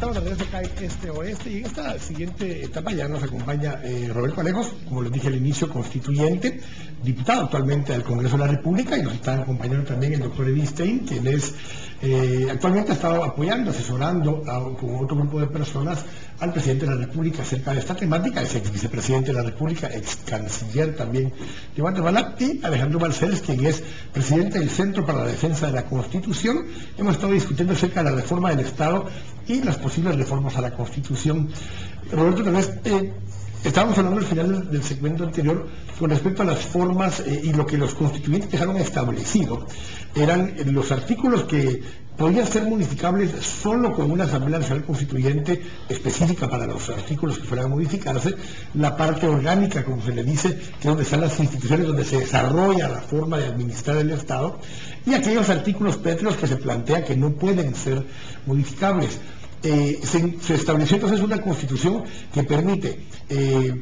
estamos en ese CAE este-oeste y en esta siguiente etapa ya nos acompaña Roberto Alejos, como les dije al inicio, constituyente, diputado actualmente al Congreso de la República, y nos está acompañando también el doctor Edith Stein, quien es actualmente ha estado apoyando, asesorando con otro grupo de personas al presidente de la República acerca de esta temática. Es ex vicepresidente de la República, ex canciller también de Guatemala, y Alejandro Balcells, quien es presidente del Centro para la Defensa de la Constitución. Hemos estado discutiendo acerca de la reforma del Estado y las posibles reformas a la Constitución. Roberto, tal vez estábamos hablando al final del segmento anterior con respecto a las formas y lo que los constituyentes dejaron establecido. Eran los artículos que podían ser modificables solo con una Asamblea Nacional Constituyente específica para los artículos que fueran a modificarse, la parte orgánica, como se le dice, que es donde están las instituciones, donde se desarrolla la forma de administrar el Estado, y aquellos artículos pétreos que se plantea que no pueden ser modificables. Se estableció entonces una constitución que permite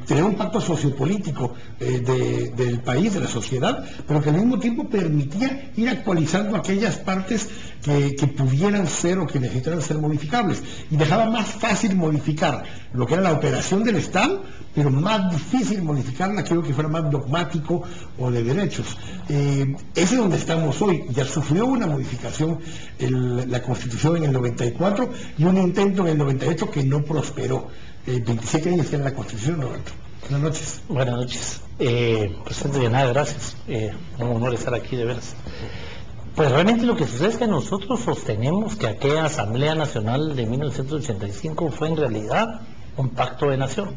tener un pacto sociopolítico del país, de la sociedad, pero que al mismo tiempo permitía ir actualizando aquellas partes que pudieran ser o que necesitaran ser modificables, y dejaba más fácil modificar lo que era la operación del Estado, pero más difícil modificar aquello que fuera más dogmático o de derechos. Ese es donde estamos hoy. Ya sufrió una modificación la Constitución en el 94 y un intento en el 98 que no prosperó. 27 años tiene la Constitución, Roberto. Buenas noches. Buenas noches. Pues antes de nada, gracias. Un honor estar aquí, de veras. Pues realmente lo que sucede es que nosotros sostenemos que aquella Asamblea Nacional de 1985 fue en realidad un pacto de nación.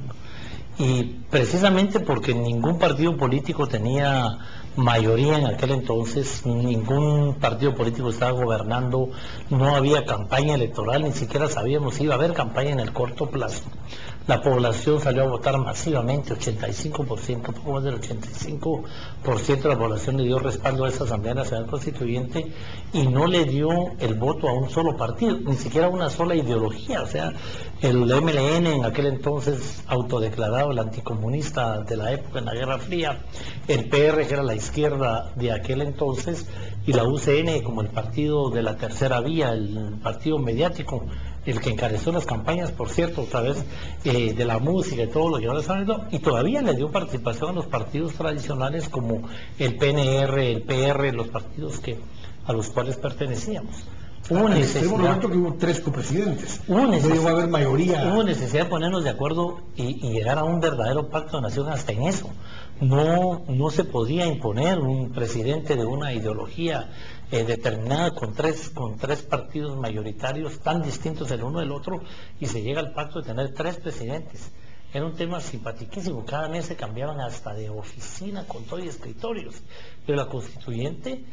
Y precisamente porque ningún partido político tenía mayoría en aquel entonces, ningún partido político estaba gobernando, no había campaña electoral, ni siquiera sabíamos si iba a haber campaña en el corto plazo. La población salió a votar masivamente, 85%, poco más del 85% de la población le dio respaldo a esa Asamblea Nacional Constituyente y no le dio el voto a un solo partido, ni siquiera a una sola ideología. O sea, el MLN en aquel entonces autodeclarado el anticomunista de la época en la Guerra Fría, el PR, que era la izquierda de aquel entonces, y la UCN como el partido de la tercera vía, el partido mediático, el que encareció las campañas, por cierto, otra vez, de la música y todo lo que ahora está viendo, y todavía le dio participación a los partidos tradicionales como el PNR, el PR, los partidos a los cuales pertenecíamos. Hubo necesidad que hubo 3 copresidentes. No llegó a haber mayoría. Hubo necesidad de ponernos de acuerdo y llegar a un verdadero pacto de nación hasta en eso. No se podía imponer un presidente de una ideología determinada con tres partidos mayoritarios tan distintos el uno del otro, y se llega al pacto de tener 3 presidentes. Era un tema simpaticísimo, cada mes se cambiaban hasta de oficina con todo y escritorios, pero la constituyente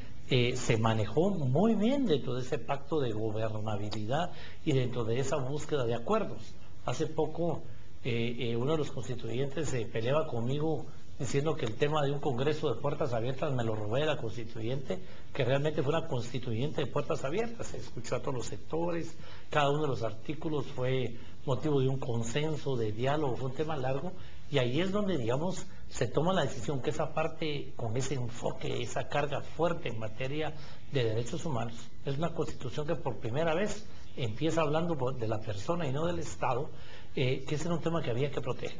se manejó muy bien dentro de ese pacto de gobernabilidad y dentro de esa búsqueda de acuerdos. Hace poco uno de los constituyentes se peleaba conmigo diciendo que el tema de un congreso de puertas abiertas me lo robé de la constituyente, que realmente fue una constituyente de puertas abiertas. Se escuchó a todos los sectores, cada uno de los artículos fue motivo de un consenso, de diálogo, fue un tema largo, y ahí es donde, digamos, se toma la decisión que esa parte, con ese enfoque, esa carga fuerte en materia de derechos humanos, es una constitución que por primera vez empieza hablando de la persona y no del Estado, que ese era un tema que había que proteger.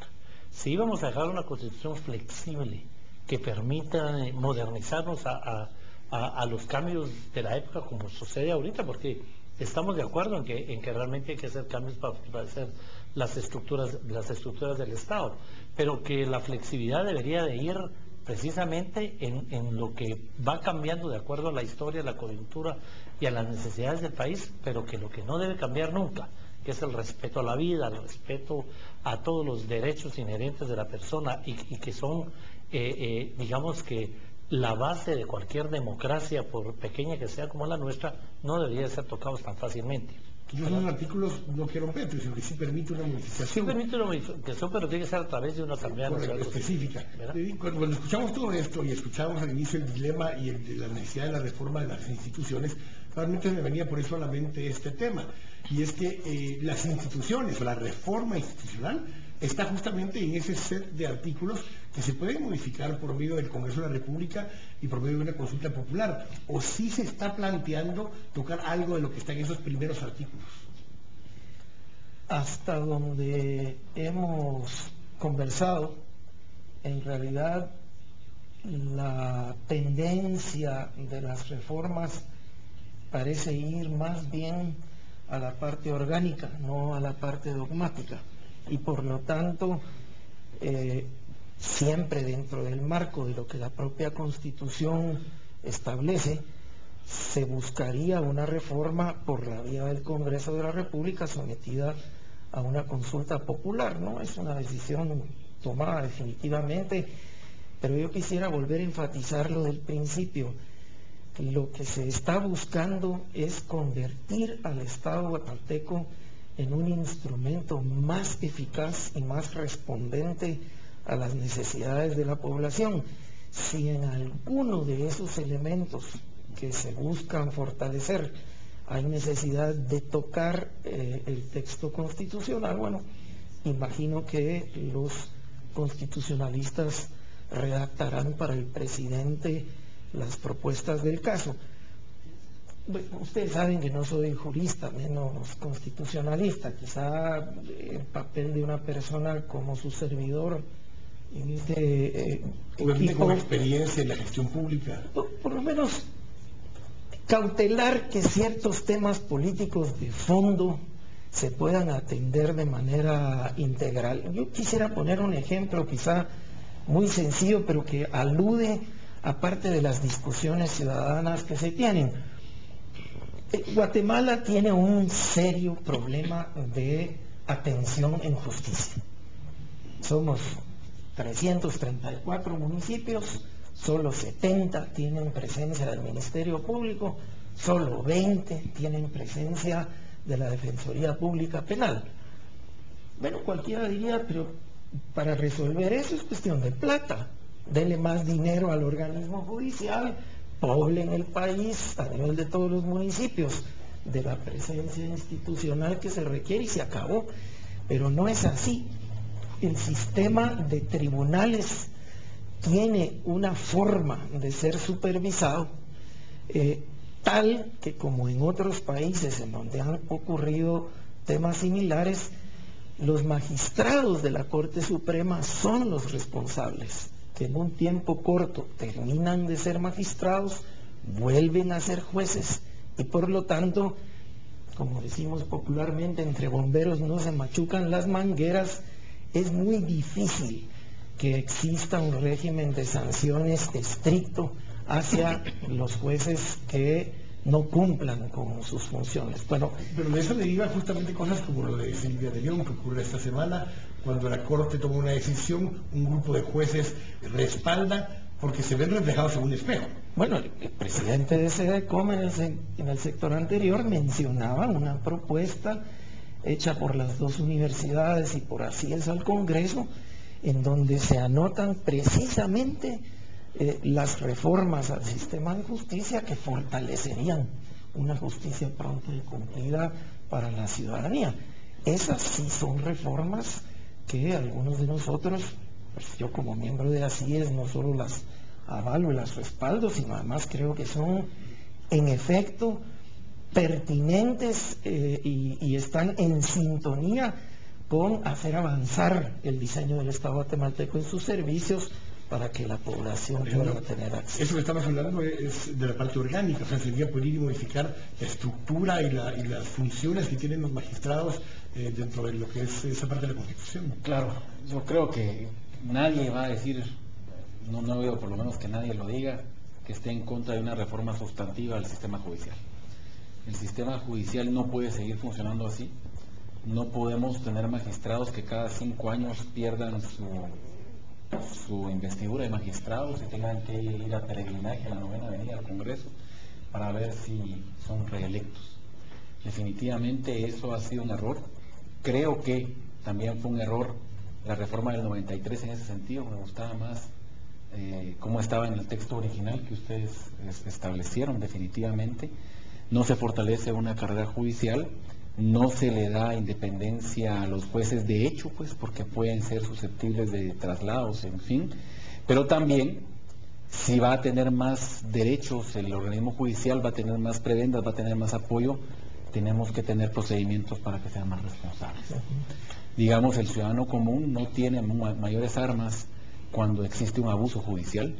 Si íbamos a dejar una constitución flexible que permita modernizarnos a los cambios de la época, como sucede ahorita, porque estamos de acuerdo en que realmente hay que hacer cambios para fortalecer las estructuras del Estado, pero que la flexibilidad debería de ir precisamente en lo que va cambiando de acuerdo a la historia, a la coyuntura y a las necesidades del país, pero que lo que no debe cambiar nunca, que es el respeto a la vida, el respeto a todos los derechos inherentes de la persona y que son, digamos que la base de cualquier democracia, por pequeña que sea como la nuestra, no debería ser tocados tan fácilmente. Los artículos no quieren peto, sino que sí permite una modificación. Sí permite una modificación, pero tiene que ser a través de una Asamblea Nacional específica. Cuando escuchamos todo esto y escuchamos al inicio el dilema y la necesidad de la reforma de las instituciones, realmente me venía por eso a la mente este tema. Y es que las instituciones, o la reforma institucional, está justamente en ese set de artículos que se pueden modificar por medio del Congreso de la República y por medio de una consulta popular, o sí se está planteando tocar algo de lo que está en esos primeros artículos. hasta donde hemos conversado, en realidad la tendencia de las reformas parece ir más bien a la parte orgánica, no a la parte dogmática, y por lo tanto siempre dentro del marco de lo que la propia Constitución establece, se buscaría una reforma por la vía del Congreso de la República sometida a una consulta popular, ¿no? Es una decisión tomada definitivamente, pero yo quisiera volver a enfatizar lo del principio. Lo que se está buscando es convertir al Estado guatemalteco en un instrumento más eficaz y más respondente a las necesidades de la población. Si en alguno de esos elementos que se buscan fortalecer hay necesidad de tocar el texto constitucional, bueno, imagino que los constitucionalistas redactarán para el presidente las propuestas del caso. Bueno, ustedes saben que no soy jurista, menos constitucionalista. Quizá el papel de una persona como su servidor en este equipo, con experiencia en la gestión pública, por lo menos cautelar que ciertos temas políticos de fondo se puedan atender de manera integral. Yo quisiera poner un ejemplo quizá muy sencillo, pero que alude a parte de las discusiones ciudadanas que se tienen. Guatemala tiene un serio problema de atención en justicia. Somos 334 municipios, solo 70 tienen presencia del Ministerio Público, solo 20 tienen presencia de la Defensoría Pública Penal. Bueno, cualquiera diría, pero para resolver eso es cuestión de plata. Dele más dinero al organismo judicial, poblen el país a nivel de todos los municipios de la presencia institucional que se requiere y se acabó. Pero no es así. El sistema de tribunales tiene una forma de ser supervisado tal que, como en otros países en donde han ocurrido temas similares, los magistrados de la Corte Suprema son los responsables, que en un tiempo corto terminan de ser magistrados, vuelven a ser jueces y por lo tanto, como decimos popularmente, entre bomberos no se machucan las mangueras. Es muy difícil que exista un régimen de sanciones estricto hacia los jueces que no cumplan con sus funciones. Bueno, pero de eso deriva justamente cosas como lo de Silvia de León, que ocurre esta semana, cuando la Corte toma una decisión, un grupo de jueces respalda porque se ven reflejados en un espejo. Bueno, el presidente de SEDECOM en el sector anterior mencionaba una propuesta hecha por las dos universidades y por ACIES al Congreso, en donde se anotan precisamente las reformas al sistema de justicia que fortalecerían una justicia pronta y cumplida para la ciudadanía. Esas sí son reformas que algunos de nosotros, pues yo como miembro de ACIES no solo las avalo y las respaldo, sino además creo que son en efecto pertinentes y están en sintonía con hacer avanzar el diseño del Estado guatemalteco en sus servicios para que la población pueda tener acceso. Eso que estamos hablando es de la parte orgánica, o sea, sería poder modificar la estructura y las funciones que tienen los magistrados dentro de lo que es esa parte de la Constitución. Claro, yo creo que nadie va a decir, no he oído por lo menos que nadie lo diga, que esté en contra de una reforma sustantiva del sistema judicial. El sistema judicial no puede seguir funcionando así. No podemos tener magistrados que cada 5 años pierdan su investidura de magistrados y tengan que ir a peregrinaje a la 9ª Avenida al Congreso para ver si son reelectos. Definitivamente eso ha sido un error. Creo que también fue un error la reforma del 93 en ese sentido. Me gustaba más cómo estaba en el texto original que ustedes establecieron. Definitivamente no se fortalece una carrera judicial, no se le da independencia a los jueces de hecho, pues porque pueden ser susceptibles de traslados, en fin, pero también si va a tener más derechos el organismo judicial, va a tener más prebendas, va a tener más apoyo, tenemos que tener procedimientos para que sean más responsables. Digamos, el ciudadano común no tiene mayores armas cuando existe un abuso judicial,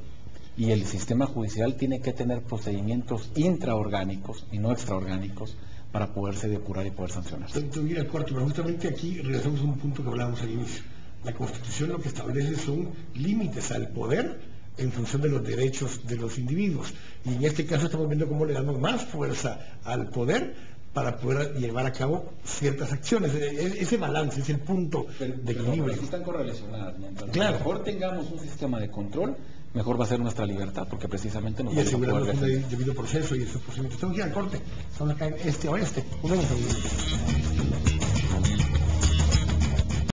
y el sistema judicial tiene que tener procedimientos intraorgánicos y no extraorgánicos para poderse depurar y poder sancionar. Tengo que ir al corto, pero justamente aquí regresamos a un punto que hablábamos al inicio. La Constitución lo que establece son límites al poder en función de los derechos de los individuos. Y en este caso estamos viendo cómo le damos más fuerza al poder para poder llevar a cabo ciertas acciones. Ese balance es el punto de equilibrio. Pero están correlacionadas. Mientras Claro. mejor tengamos un sistema de control, mejor va a ser nuestra libertad, porque precisamente nos Y vamos a asegurarnos poder un defender. debido proceso y esos procedimientos. Tengo que ir al corte. Estamos acá en Este Oeste. Un momento.